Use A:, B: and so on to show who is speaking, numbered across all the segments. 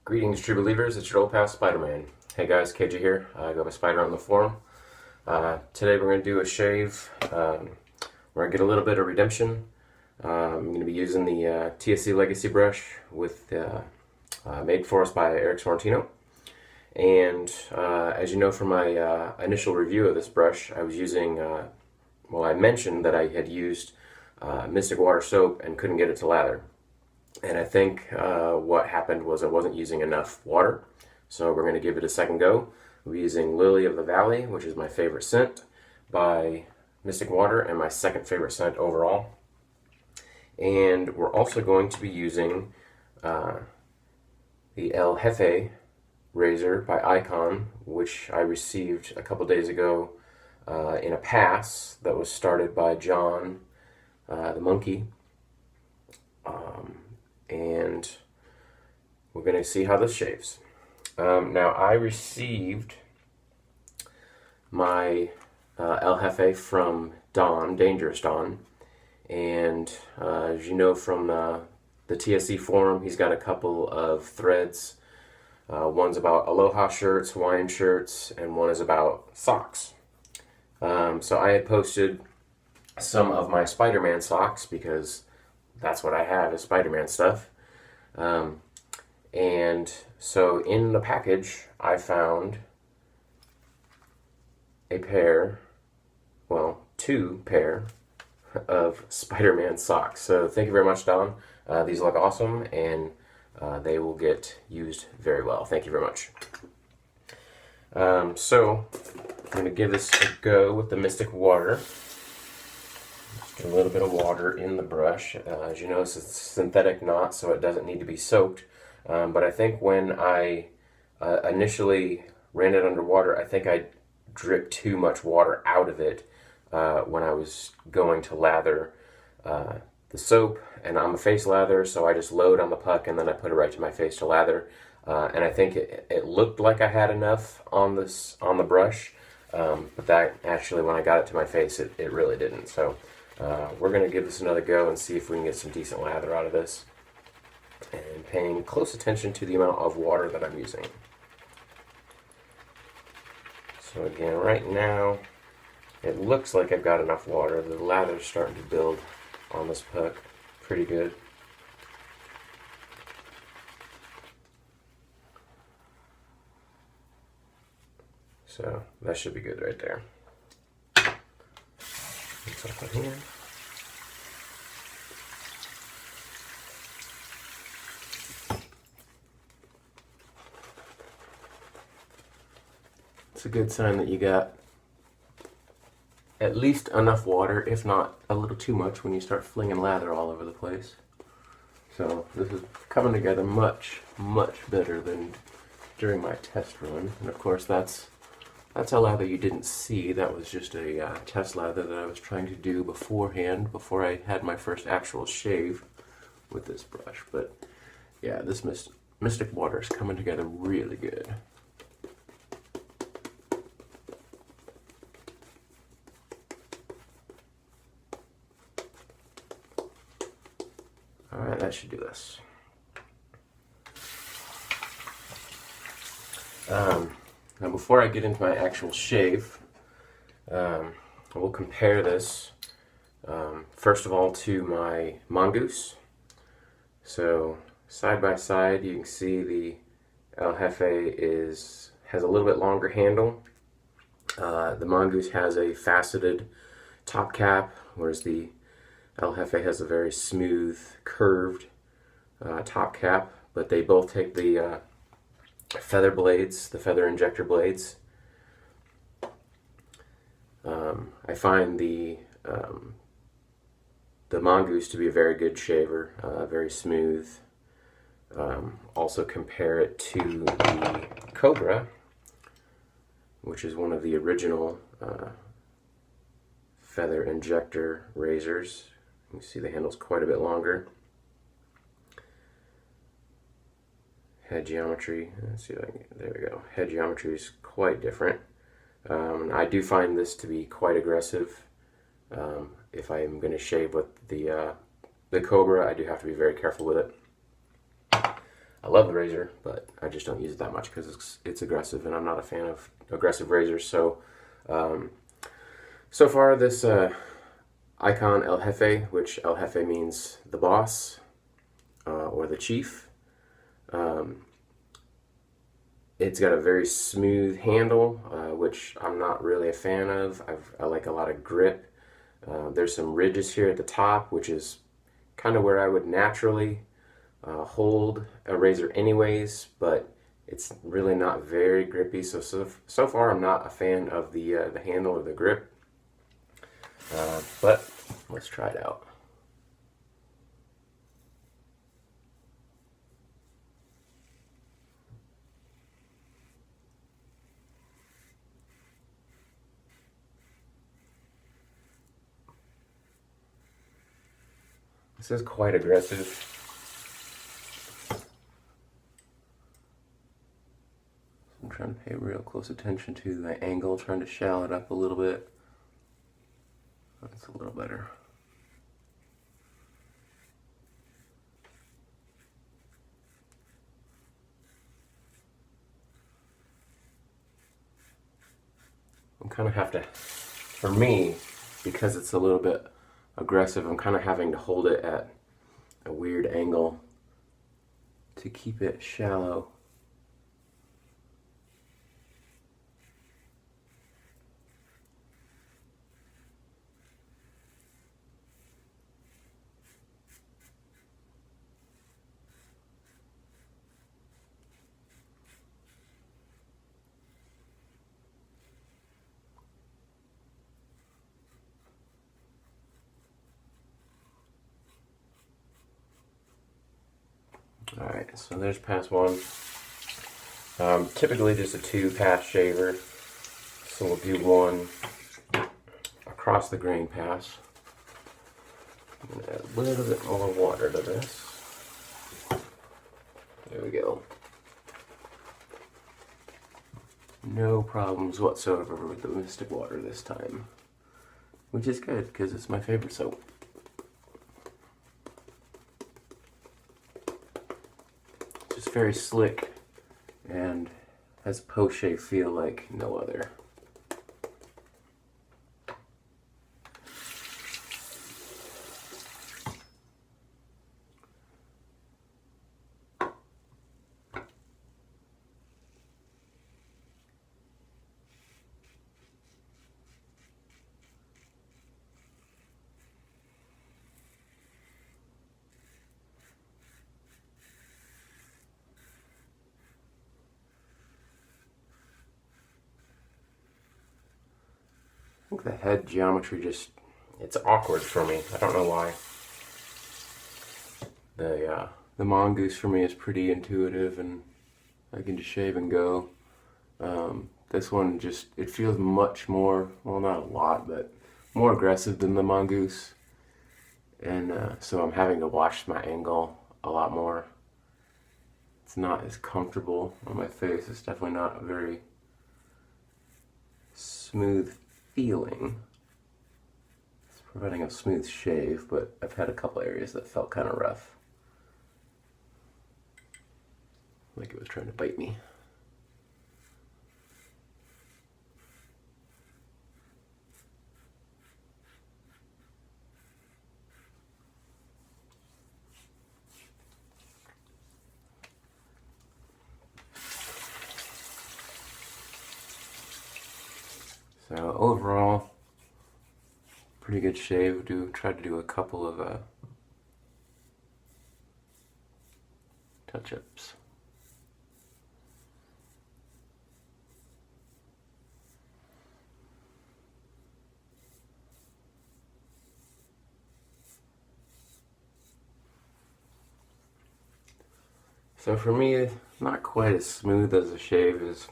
A: Greetings, true believers. It's your old pal Spider-Man. Hey guys, KJ here. I go by Spider on the forum. Today we're going to do a shave. We're going to get a little bit of redemption. I'm going to be using the TSC Legacy brush with made for us by Eric Sorrentino. And as you know from my initial review of this brush, I was using, I mentioned that I had used Mystic Water soap and couldn't get it to lather. And I think what happened was I wasn't using enough water, so we're going to give it a second go. We're using Lily of the Valley, which is my favorite scent by Mystic Water and my second favorite scent overall. And we're also going to be using the El Jefe razor by iKon, which I received a couple days ago in a pass that was started by John the monkey. And we're going to see how this shaves. Now, I received my El Jefe from Don, Dangerous Don, and as you know from the TSC forum, he's got a couple of threads. One's about Aloha shirts, Hawaiian shirts, and one is about socks. So I had posted some of my Spider-Man socks because that's what I have is Spider-Man stuff. And so in the package, I found a pair, two pair of Spider-Man socks. So thank you very much, Don. These look awesome, and they will get used very well. Thank you very much. So I'm going to give this a go with the Mystic Water. Get a little bit of water in the brush. As you notice, it's a synthetic knot, so it doesn't need to be soaked. But I think when I initially ran it underwater, I think I dripped too much water out of it when I was going to lather the soap. And I'm a face lather, so I just load on the puck and then I put it right to my face to lather. And I think it looked like I had enough on the brush, but that actually, when I got it to my face, it really didn't. So we're going to give this another go and see if we can get some decent lather out of this. And paying close attention to the amount of water that I'm using. So again, right now, it looks like I've got enough water. The lather's starting to build on this puck pretty good. So that should be good right there. Mix up my hand. It's a good sign that you got at least enough water, if not a little too much, when you start flinging lather all over the place. So this is coming together much, much better than during my test run. And of course that's a lather you didn't see. That was just a test lather that I was trying to do beforehand, before I had my first actual shave with this brush. But yeah, this Mystic Water is coming together really good. Alright, that should do this. Now before I get into my actual shave, I will compare this first of all to my Mongoose. So side by side, you can see the El Jefe has a little bit longer handle. The Mongoose has a faceted top cap, whereas the El Jefe has a very smooth, curved top cap, but they both take the feather blades, the feather injector blades. I find the Mongoose to be a very good shaver, very smooth. Also compare it to the Cobra, which is one of the original feather injector razors. You can see the handle's quite a bit longer. Head geometry, let's see if I can, there we go. Head geometry is quite different. I do find this to be quite aggressive. If I'm going to shave with the Cobra, I do have to be very careful with it. I love the razor, but I just don't use it that much because it's aggressive, and I'm not a fan of aggressive razors. So, so far this iKon El Jefe, which El Jefe means the boss or the chief. It's got a very smooth handle, which I'm not really a fan of. I like a lot of grip. There's some ridges here at the top, which is kind of where I would naturally hold a razor anyways, but it's really not very grippy. So far I'm not a fan of the handle or the grip, but let's try it out. This is quite aggressive. I'm trying to pay real close attention to the angle, trying to shallow it up a little bit. That's a little better. I'm kind of have to, for me, because it's a little bit aggressive, I'm kind of having to hold it at a weird angle to keep it shallow. Alright, so there's pass one. Typically just a 2-pass shaver, so we'll do one across the grain pass. I'm going to add a little bit more water to this. There we go. No problems whatsoever with the Mystic water this time, which is good because it's my favorite soap. Just very slick and has post-shave feel like no other. I think the head geometry just, it's awkward for me. I don't know why. The mongoose for me is pretty intuitive and I can just shave and go. This one just, it feels much more, well not a lot, but more aggressive than the mongoose. And so I'm having to watch my angle a lot more. It's not as comfortable on my face. It's definitely not a very smooth feeling. It's providing a smooth shave, but I've had a couple areas that felt kind of rough. Like it was trying to bite me. So overall, pretty good shave. Try to do a couple of touch-ups. So for me, not quite as smooth as a shave as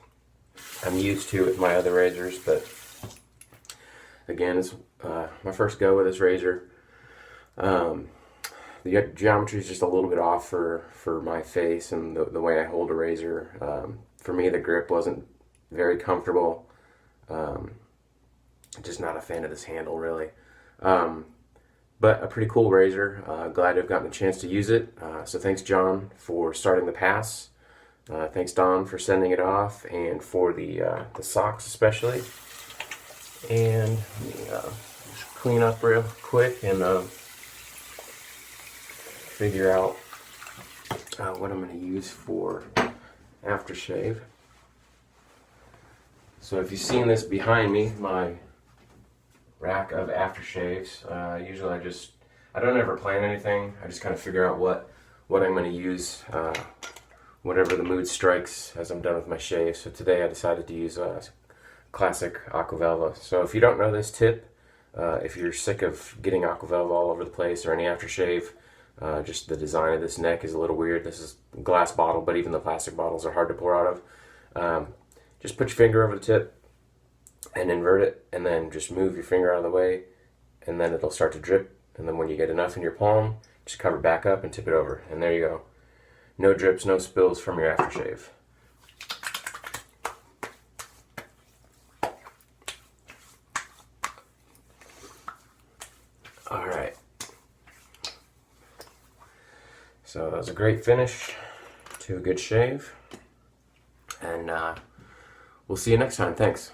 A: I'm used to with my other razors, but again, it's my first go with this razor. The geometry is just a little bit off for my face and the way I hold a razor. For me, the grip wasn't very comfortable. Just not a fan of this handle, really. But a pretty cool razor. Glad to have gotten a chance to use it. So thanks, John, for starting the pass. Thanks, Don, for sending it off, and for the socks especially. And let me just clean up real quick and figure out what I'm going to use for aftershave. So if you've seen this behind me, my rack of aftershaves, usually I don't ever plan anything. I just kind of figure out what I'm going to use, whatever the mood strikes as I'm done with my shave. So today I decided to use a classic Aquavelva. So if you don't know this tip, if you're sick of getting Aquavelva all over the place or any aftershave, just the design of this neck is a little weird. This is a glass bottle, but even the plastic bottles are hard to pour out of. Just put your finger over the tip and invert it, and then just move your finger out of the way, and then it'll start to drip. And then when you get enough in your palm, just cover it back up and tip it over. And there you go. No drips, no spills from your aftershave. Alright. So that was a great finish to a good shave. And we'll see you next time. Thanks.